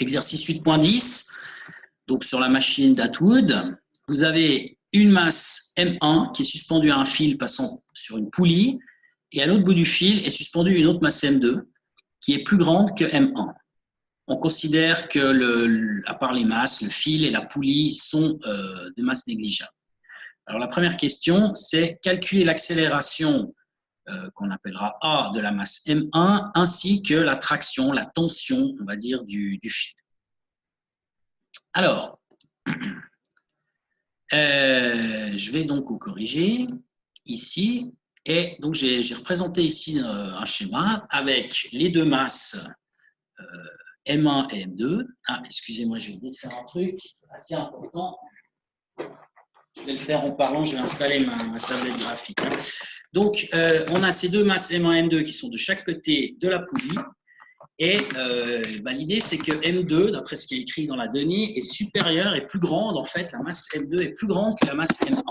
exercice 8.10, donc sur la machine d'Atwood, vous avez une masse M1 qui est suspendue à un fil passant sur une poulie, et à l'autre bout du fil est suspendue une autre masse M2 qui est plus grande que M1. On considère que, à part les masses, le fil et la poulie sont de masse négligeable. Alors la première question, c'est calculer l'accélération qu'on appellera A de la masse M1, ainsi que la traction, la tension, on va dire, du fil. Alors, je vais donc corriger ici, et donc j'ai représenté ici un schéma avec les deux masses M1 et M2. Ah, excusez-moi, j'ai oublié de faire un truc assez important. Je vais le faire en parlant, je vais installer ma tablette graphique. Donc, on a ces deux masses M1 et M2 qui sont de chaque côté de la poulie. Et l'idée, c'est que M2, d'après ce qui est écrit dans la donnée, est supérieure et plus grande. En fait, la masse M2 est plus grande que la masse M1.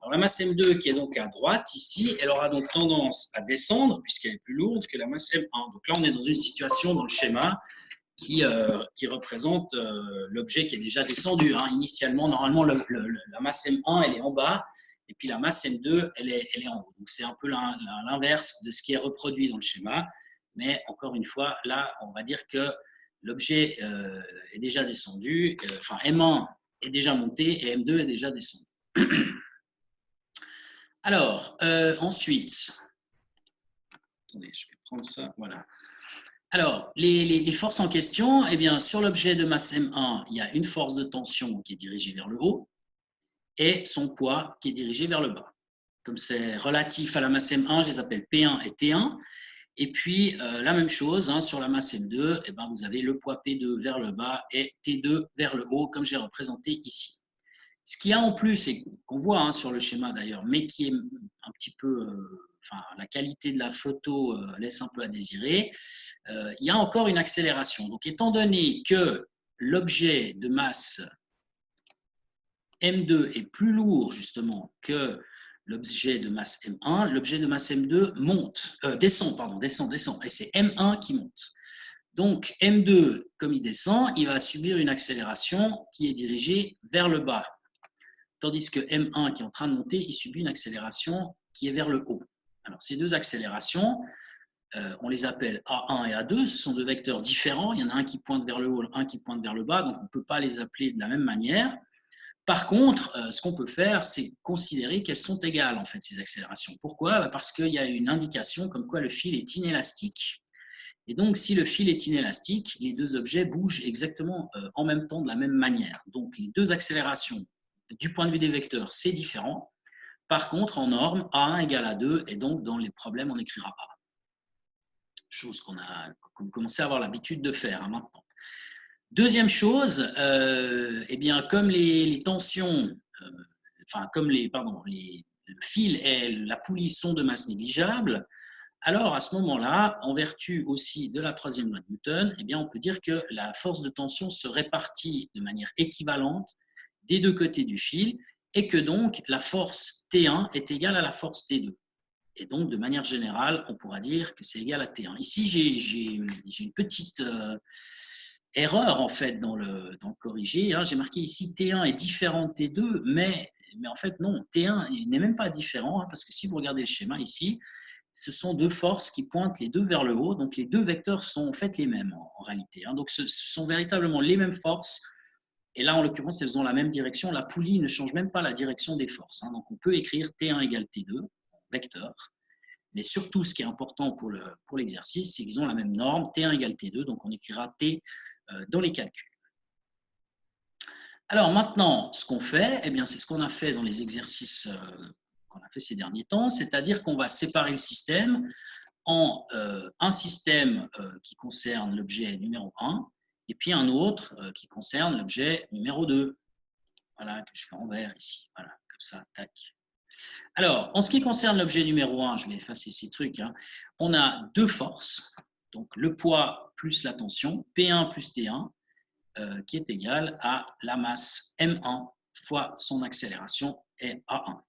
Alors, la masse M2, qui est donc à droite ici, elle aura donc tendance à descendre puisqu'elle est plus lourde que la masse M1. Donc là, on est dans une situation dans le schéma qui représente l'objet qui est déjà descendu. Initialement, normalement, la masse M1, elle est en bas, et puis la masse M2, elle est en haut. Donc, c'est un peu l'inverse de ce qui est reproduit dans le schéma. Mais encore une fois, là, on va dire que l'objet est déjà descendu, enfin M1 est déjà monté et M2 est déjà descendu. Alors, ensuite, attendez, je vais prendre ça, voilà. Alors, les forces en question, eh bien, sur l'objet de masse M1, il y a une force de tension qui est dirigée vers le haut et son poids qui est dirigé vers le bas. Comme c'est relatif à la masse M1, je les appelle P1 et T1. Et puis, la même chose, sur la masse M2, eh bien, vous avez le poids P2 vers le bas et T2 vers le haut, comme j'ai représenté ici. Ce qu'il y a en plus, et qu'on voit sur le schéma d'ailleurs, mais qui est un petit peu, la qualité de la photo laisse un peu à désirer, il y a encore une accélération. Donc, étant donné que l'objet de masse M2 est plus lourd justement que l'objet de masse M1, l'objet de masse M2 descend, et c'est M1 qui monte. Donc, M2, comme il descend, il va subir une accélération qui est dirigée vers le bas. Tandis que M1 qui est en train de monter, il subit une accélération qui est vers le haut. Alors, ces deux accélérations, on les appelle A1 et A2, ce sont deux vecteurs différents. Il y en a un qui pointe vers le haut, un qui pointe vers le bas, donc on ne peut pas les appeler de la même manière. Par contre, ce qu'on peut faire, c'est considérer qu'elles sont égales, en fait, ces accélérations. Pourquoi ? Parce qu'il y a une indication comme quoi le fil est inélastique. Et donc, si le fil est inélastique, les deux objets bougent exactement en même temps, de la même manière. Donc, les deux accélérations, du point de vue des vecteurs, c'est différent. Par contre, en norme, A1 égale A2, et donc, dans les problèmes, on écrira A. Chose qu'on vous commencez à avoir l'habitude de faire maintenant. Deuxième chose, eh bien, comme les tensions, le fil et la poulie sont de masse négligeable, alors à ce moment-là, en vertu aussi de la troisième loi de Newton, eh bien, on peut dire que la force de tension se répartit de manière équivalente des deux côtés du fil et que donc la force T1 est égale à la force T2. Et donc, de manière générale, on pourra dire que c'est égal à T1. Ici, j'ai une petite erreur en fait dans le corrigé. J'ai marqué ici T1 est différent de T2, mais en fait non, T1 n'est même pas différent parce que si vous regardez le schéma ici, ce sont deux forces qui pointent les deux vers le haut, donc les deux vecteurs sont en fait les mêmes en réalité. Donc ce sont véritablement les mêmes forces, et là en l'occurrence elles ont la même direction, la poulie ne change même pas la direction des forces. Donc on peut écrire T1 égale T2, vecteur, mais surtout ce qui est important pour l'exercice, c'est qu'ils ont la même norme, T1 égale T2, donc on écrira T dans les calculs. Alors maintenant, ce qu'on fait, eh bien, c'est ce qu'on a fait dans les exercices qu'on a fait ces derniers temps, c'est-à-dire qu'on va séparer le système en un système qui concerne l'objet numéro 1 et puis un autre qui concerne l'objet numéro 2. Voilà, que je fais en vert ici. Voilà, comme ça, tac. Alors, en ce qui concerne l'objet numéro 1, je vais effacer ces trucs, on a deux forces, donc le poids plus la tension, P1 plus T1, qui est égal à la masse M1 fois son accélération est A1.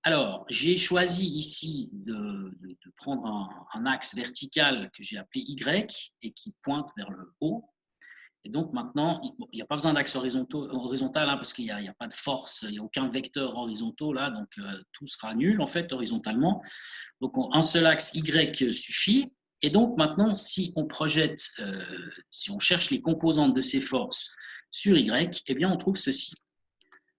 Alors, j'ai choisi ici de prendre un axe vertical que j'ai appelé Y et qui pointe vers le haut. Et donc maintenant, il n'y a pas besoin d'axe horizontal hein, parce qu'il n'y a pas de force, il n'y a aucun vecteur horizontaux là, donc tout sera nul en fait horizontalement. Donc un seul axe Y suffit. Et donc maintenant, si on projette, si on cherche les composantes de ces forces sur Y, eh bien on trouve ceci.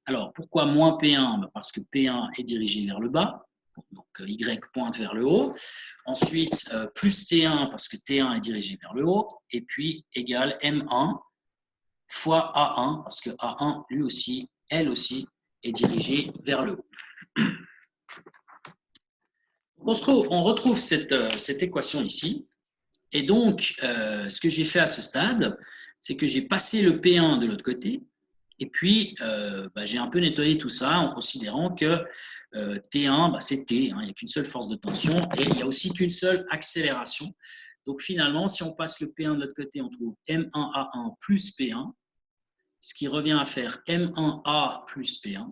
Alors pourquoi moins P1? Parce que P1 est dirigé vers le bas. Donc Y pointe vers le haut. Ensuite, plus T1 parce que T1 est dirigé vers le haut. Et puis, égal M1 fois A1 parce que A1, lui aussi, elle aussi, est dirigée vers le haut. On retrouve cette équation ici. Et donc, ce que j'ai fait à ce stade, c'est que j'ai passé le P1 de l'autre côté. Et puis, j'ai un peu nettoyé tout ça en considérant que T1, c'est T, hein, il n'y a qu'une seule force de tension et il n'y a aussi qu'une seule accélération. Donc finalement, si on passe le P1 de l'autre côté, on trouve M1A1 plus P1, ce qui revient à faire M1A plus P1.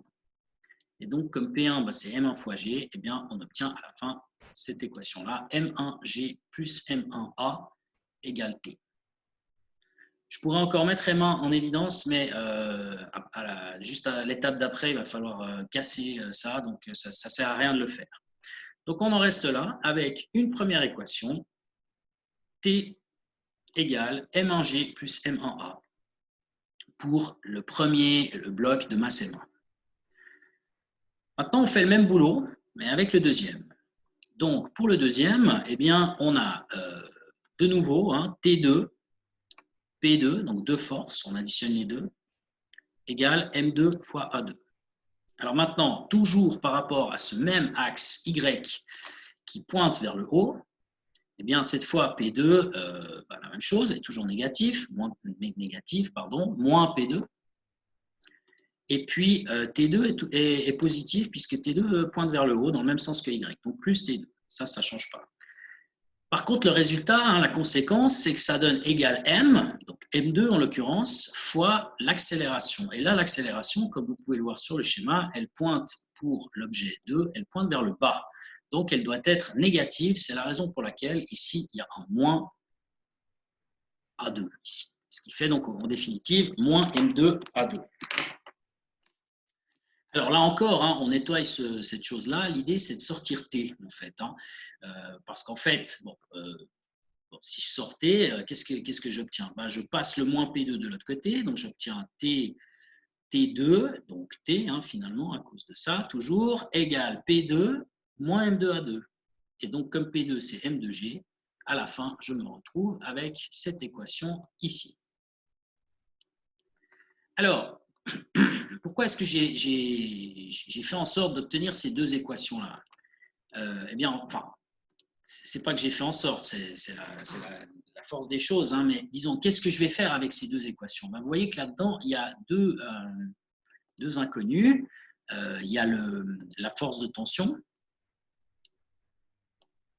Et donc, comme P1, c'est M1 fois G, eh bien, on obtient à la fin cette équation-là, M1G plus M1A égale T. Je pourrais encore mettre M1 en évidence, mais juste à l'étape d'après, il va falloir casser ça, donc ça ne sert à rien de le faire. Donc, on en reste là avec une première équation, T égale M1G plus M1A pour le bloc de masse M1. Maintenant, on fait le même boulot, mais avec le deuxième. Donc, pour le deuxième, eh bien, on a de nouveau T2, P2, donc deux forces, on additionne les deux, égale M2 fois A2. Alors maintenant, toujours par rapport à ce même axe Y qui pointe vers le haut, eh bien, cette fois, P2, la même chose, est toujours négatif, moins P2. Et puis, T2 est positif puisque T2 pointe vers le haut dans le même sens que Y, donc plus T2. Ça ne change pas. Par contre, le résultat, la conséquence, c'est que ça donne égal M, donc M2 en l'occurrence, fois l'accélération. Et là, l'accélération, comme vous pouvez le voir sur le schéma, elle pointe pour l'objet 2, elle pointe vers le bas. Donc, elle doit être négative. C'est la raison pour laquelle, ici, il y a un moins A2. Ici. Ce qui fait donc, en définitive, moins M2 A2. Alors là encore, on nettoie cette chose-là. L'idée, c'est de sortir T, en fait. Parce qu'en fait, si je sortais, qu'est-ce que j'obtiens? Je passe le moins P2 de l'autre côté, donc j'obtiens T2, donc T, finalement, à cause de ça, toujours, égale P2 moins M2A2. Et donc, comme P2, c'est M2G, à la fin, je me retrouve avec cette équation ici. Alors, pourquoi est-ce que j'ai fait en sorte d'obtenir ces deux équations-là? Eh bien, enfin, c'est pas que j'ai fait en sorte, c'est la force des choses, mais disons, qu'est-ce que je vais faire avec ces deux équations? Vous voyez que là-dedans, il y a deux inconnus. Il y a la force de tension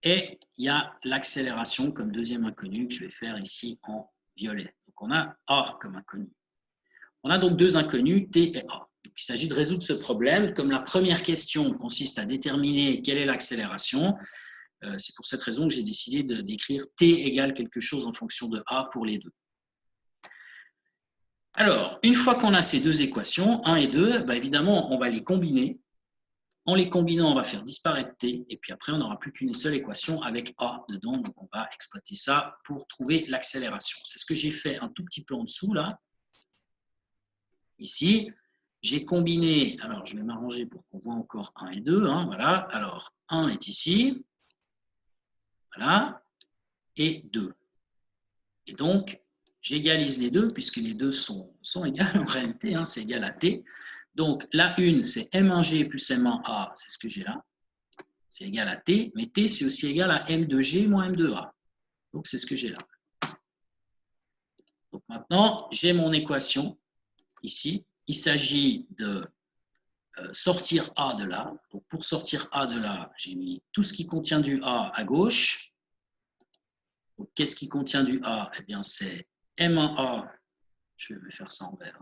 et il y a l'accélération comme deuxième inconnu que je vais faire ici en violet. Donc, on a A comme inconnu. On a donc deux inconnus, T et A. Donc, il s'agit de résoudre ce problème. Comme la première question consiste à déterminer quelle est l'accélération, c'est pour cette raison que j'ai décidé d'écrire T égale quelque chose en fonction de A pour les deux. Alors, une fois qu'on a ces deux équations, 1 et 2, évidemment, on va les combiner. En les combinant, on va faire disparaître T, et puis après, on n'aura plus qu'une seule équation avec A dedans, donc on va exploiter ça pour trouver l'accélération. C'est ce que j'ai fait un tout petit peu en dessous, là. Ici, j'ai combiné, alors je vais m'arranger pour qu'on voit encore 1 et 2, voilà. Alors, 1 est ici, voilà, et 2. Et donc, j'égalise les deux, puisque les deux sont égales en réalité, c'est égal à T. Donc, la une, c'est M1G plus M1A, c'est ce que j'ai là. C'est égal à T, mais T, c'est aussi égal à M2G moins M2A. Donc, c'est ce que j'ai là. Donc, maintenant, j'ai mon équation ici. Il s'agit de sortir A de là. Donc, pour sortir A de là, j'ai mis tout ce qui contient du A à gauche. Donc, qu'est-ce qui contient du A? Eh bien, c'est M1A. Je vais faire ça en vert.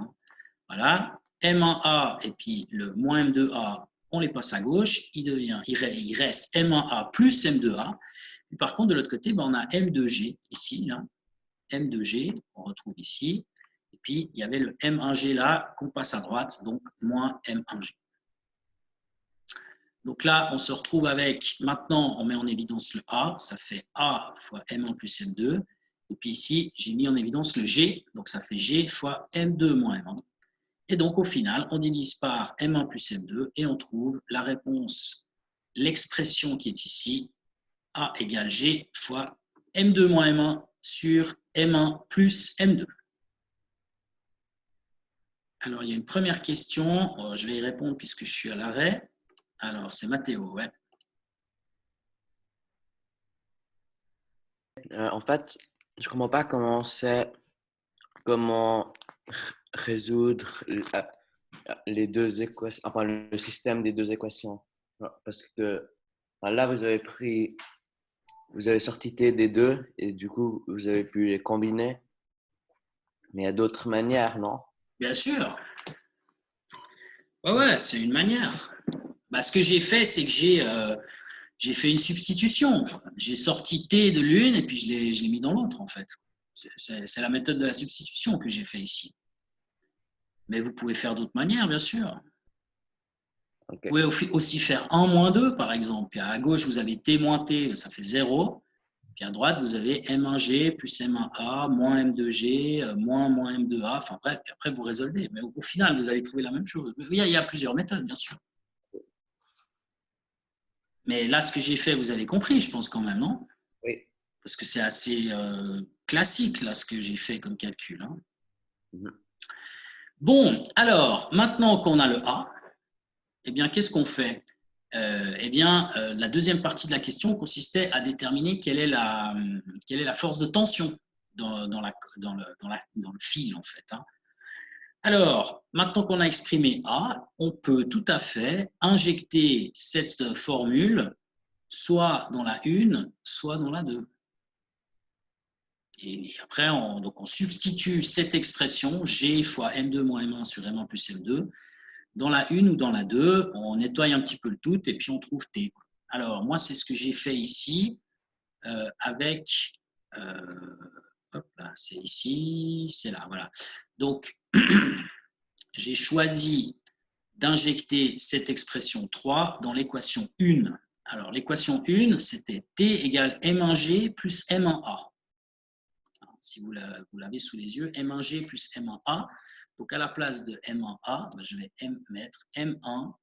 Voilà. M1A et puis le moins M2A, on les passe à gauche. Il reste M1A plus M2A. Par contre, de l'autre côté, on a M2G ici. Là. M2G, on retrouve ici. Et puis, il y avait le M1G là qu'on passe à droite, donc moins M1G. Donc là, on se retrouve avec, maintenant, on met en évidence le A, ça fait A fois M1 plus M2. Et puis ici, j'ai mis en évidence le G, donc ça fait G fois M2 moins M1. Et donc, au final, on divise par M1 plus M2 et on trouve la réponse, l'expression qui est ici, A égale G fois M2 moins M1 sur M1 plus M2. Alors, il y a une première question, je vais y répondre puisque je suis à l'arrêt. Alors, c'est Mathéo, ouais. En fait, je comprends pas comment résoudre les deux équations, enfin le système des deux équations. Parce que là, vous avez sorti T des deux et du coup, vous avez pu les combiner. Mais il y a d'autres manières, non? Bien sûr. Ouais, c'est une manière. Bah, ce que j'ai fait, c'est que j'ai fait une substitution. J'ai sorti T de l'une et puis je l'ai mis dans l'autre, en fait. C'est la méthode de la substitution que j'ai fait ici. Mais vous pouvez faire d'autres manières, bien sûr. Okay. Vous pouvez aussi faire 1 moins 2, par exemple. Puis à gauche, vous avez T moins T, ça fait 0. Puis à droite, vous avez M1G plus M1A moins M2G moins M2A. Enfin bref, puis après, vous résolvez. Mais au final, vous allez trouver la même chose. Il y a plusieurs méthodes, bien sûr. Mais là, ce que j'ai fait, vous avez compris, je pense quand même, non? Oui. Parce que c'est assez classique, là, ce que j'ai fait comme calcul. Hein. Bon, alors, maintenant qu'on a le A, eh bien, qu'est-ce qu'on fait? La deuxième partie de la question consistait à déterminer quelle est la force de tension dans le fil, en fait. Hein. Alors, maintenant qu'on a exprimé A, on peut tout à fait injecter cette formule soit dans la 1, soit dans la 2. Et après, on substitue cette expression G fois M2 moins M1 sur M1 plus M2 dans la 1 ou dans la 2, on nettoie un petit peu le tout et puis on trouve T. Alors, moi, c'est ce que j'ai fait ici avec... hop là, c'est ici, c'est là, voilà. Donc, j'ai choisi d'injecter cette expression 3 dans l'équation 1. Alors, l'équation 1, c'était T égale M1G plus M1A. Si vous l'avez sous les yeux, M1G plus M1A. Donc, à la place de M1A, je vais mettre M1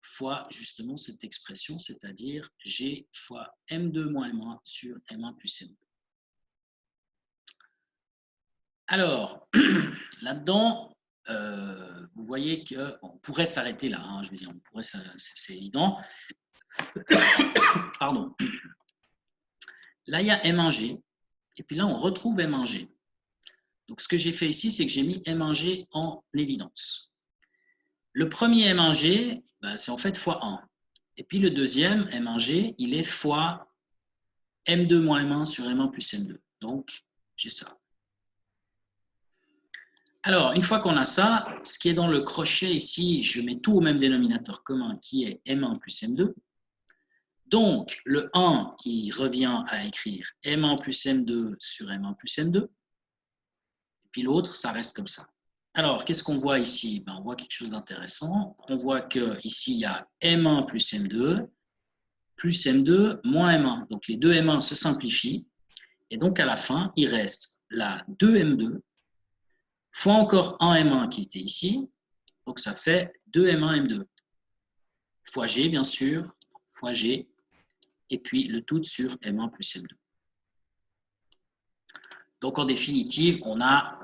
fois justement cette expression, c'est-à-dire G fois M2 moins M1 sur M1 plus M2. Alors, là-dedans, vous voyez qu'on pourrait s'arrêter là, hein, je veux dire, c'est évident. Pardon. Là, il y a M1G, et puis là, on retrouve M1G. Donc, ce que j'ai fait ici, c'est que j'ai mis M1G en évidence. Le premier M1G, c'est en fait fois 1. Et puis le deuxième, M1G, il est fois M2 moins M1 sur M1 plus M2. Donc, j'ai ça. Alors, une fois qu'on a ça, ce qui est dans le crochet ici, je mets tout au même dénominateur commun qui est M1 plus M2. Donc, le 1, il revient à écrire M1 plus M2 sur M1 plus M2. Et puis l'autre, ça reste comme ça. Alors, qu'est-ce qu'on voit ici? On voit quelque chose d'intéressant. On voit qu'ici, il y a M1 plus M2 moins M1. Donc, les deux M1 se simplifient. Et donc, à la fin, il reste la 2M2 fois encore 1M1 qui était ici. Donc, ça fait 2M1M2 fois G, bien sûr, fois G, et puis le tout sur M1 plus M2. Donc, en définitive, on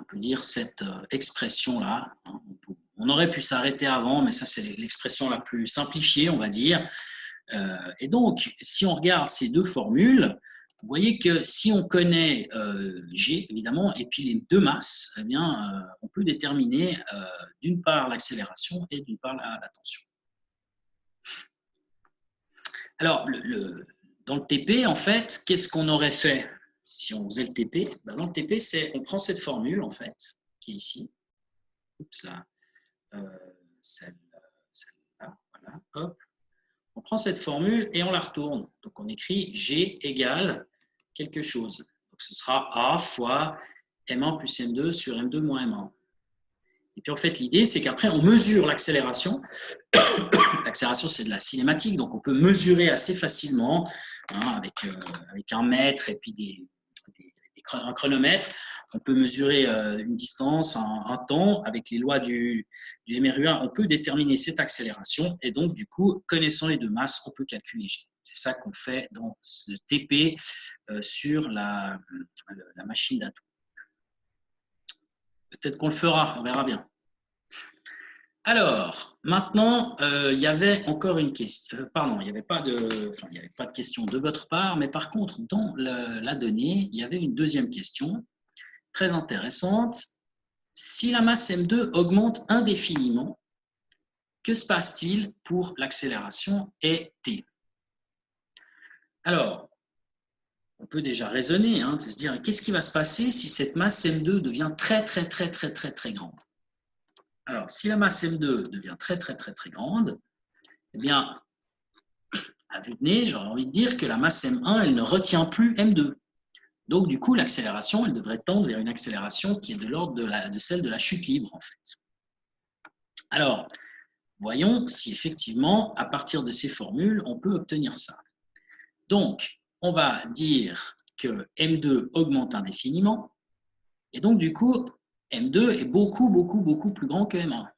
peut dire cette expression-là. On aurait pu s'arrêter avant, mais ça, c'est l'expression la plus simplifiée, on va dire. Et donc, si on regarde ces deux formules, vous voyez que si on connaît G, évidemment, et puis les deux masses, eh bien, on peut déterminer d'une part l'accélération et d'une part la tension. Alors, dans le TP, en fait, qu'est-ce qu'on aurait fait si on faisait le TP? Dans le TP, on prend cette formule, en fait, qui est ici. Oups, là. Celle-là, voilà, hop. On prend cette formule et on la retourne. Donc, on écrit G égale quelque chose. Donc, ce sera A fois M1 plus M2 sur M2 moins M1. Et puis en fait, l'idée, c'est qu'après, on mesure l'accélération. L'accélération, c'est de la cinématique, donc on peut mesurer assez facilement avec un mètre et puis un chronomètre. On peut mesurer une distance, un temps. Avec les lois du MRU1, on peut déterminer cette accélération. Et donc, du coup, connaissant les deux masses, on peut calculer G. C'est ça qu'on fait dans ce TP sur la machine d'atomes. Peut-être qu'on le fera, on verra bien. Alors, maintenant, il y avait encore une question. Pardon, il n'y avait pas de question de votre part, mais par contre, dans la donnée, il y avait une deuxième question très intéressante. Si la masse M2 augmente indéfiniment, que se passe-t-il pour l'accélération t? Alors, on peut déjà raisonner, de se dire qu'est-ce qui va se passer si cette masse M2 devient très grande. Alors, si la masse M2 devient très grande, eh bien, à vue de nez, j'aurais envie de dire que la masse M1, elle ne retient plus M2. Donc, du coup, l'accélération, elle devrait tendre vers une accélération qui est de l'ordre de celle de la chute libre, en fait. Alors, voyons si effectivement, à partir de ces formules, on peut obtenir ça. Donc, on va dire que M2 augmente indéfiniment, et donc, du coup, M2 est beaucoup plus grand que M1.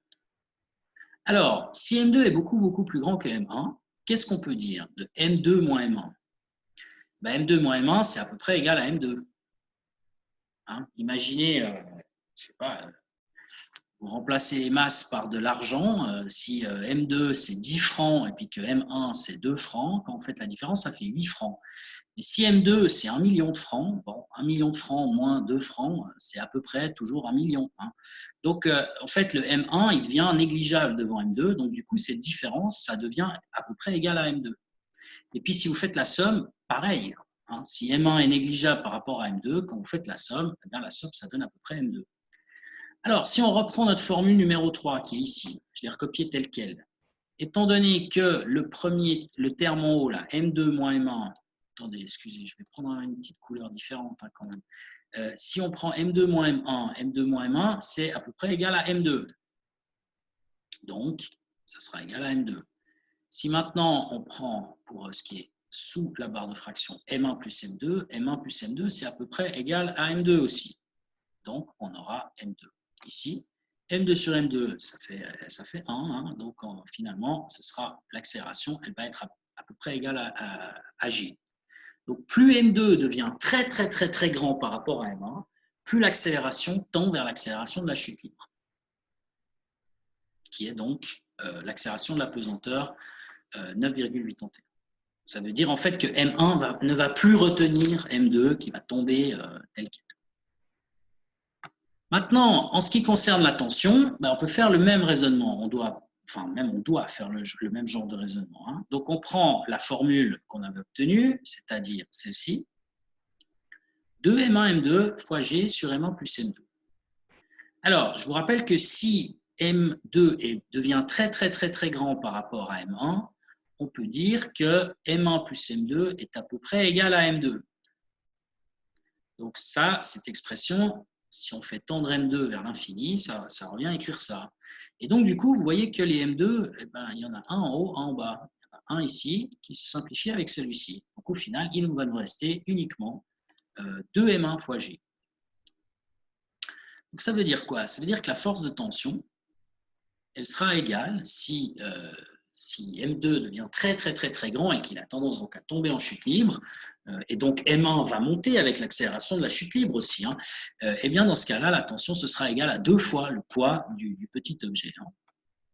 Alors, si M2 est beaucoup plus grand que M1, qu'est-ce qu'on peut dire de M2 moins M1 ? Ben, M2 moins M1, c'est à peu près égal à M2. Imaginez, je sais pas, vous remplacez les masses par de l'argent. Si M2, c'est 10 francs et puis que M1, c'est 2 francs, quand vous faites la différence, ça fait 8 francs. Et si M2, c'est 1 million de francs, bon, 1 million de francs moins 2 francs, c'est à peu près toujours 1 million. Donc, en fait, le M1, il devient négligeable devant M2. Donc, du coup, cette différence, ça devient à peu près égal à M2. Et puis, si vous faites la somme, pareil. Si M1 est négligeable par rapport à M2, quand vous faites la somme, eh bien, la somme, ça donne à peu près M2. Alors, si on reprend notre formule numéro 3, qui est ici, je l'ai recopiée telle quelle. Étant donné que le terme en haut, là, M2 moins M1, attendez, excusez, je vais prendre une petite couleur différente quand même. Si on prend M2 moins M1, M2 moins M1, c'est à peu près égal à M2. Donc, ça sera égal à M2. Si maintenant, on prend pour ce qui est sous la barre de fraction M1 plus M2, M1 plus M2, c'est à peu près égal à M2 aussi. Donc, on aura M2 ici. M2 sur M2, ça fait 1. Donc, finalement, ce sera l'accélération, elle va être à peu près égale à G. Donc, plus M2 devient très grand par rapport à M1, plus l'accélération tend vers l'accélération de la chute libre, qui est donc l'accélération de la pesanteur 9,81. Ça veut dire en fait que M1 ne va plus retenir M2, qui va tomber tel quel. Maintenant, en ce qui concerne la tension, on peut faire le même raisonnement. On doit faire le même genre de raisonnement. Donc, on prend la formule qu'on avait obtenue, c'est-à-dire celle-ci, 2M1 M2 fois G sur M1 plus M2. Alors, je vous rappelle que si M2 devient très grand par rapport à M1, on peut dire que M1 plus M2 est à peu près égal à M2. Donc ça, cette expression, si on fait tendre M2 vers l'infini, ça revient à écrire ça. Et donc, du coup, vous voyez que les M2, il y en a un en haut, un en bas. Il y en a un ici qui se simplifie avec celui-ci. Donc, au final, il va nous rester uniquement 2M1 fois G. Donc, ça veut dire quoi? Ça veut dire que la force de tension, elle sera égale si M2 devient très grand et qu'il a tendance donc à tomber en chute libre, et donc M1 va monter avec l'accélération de la chute libre aussi, et bien dans ce cas-là, la tension ce sera égale à 2 fois le poids du petit objet.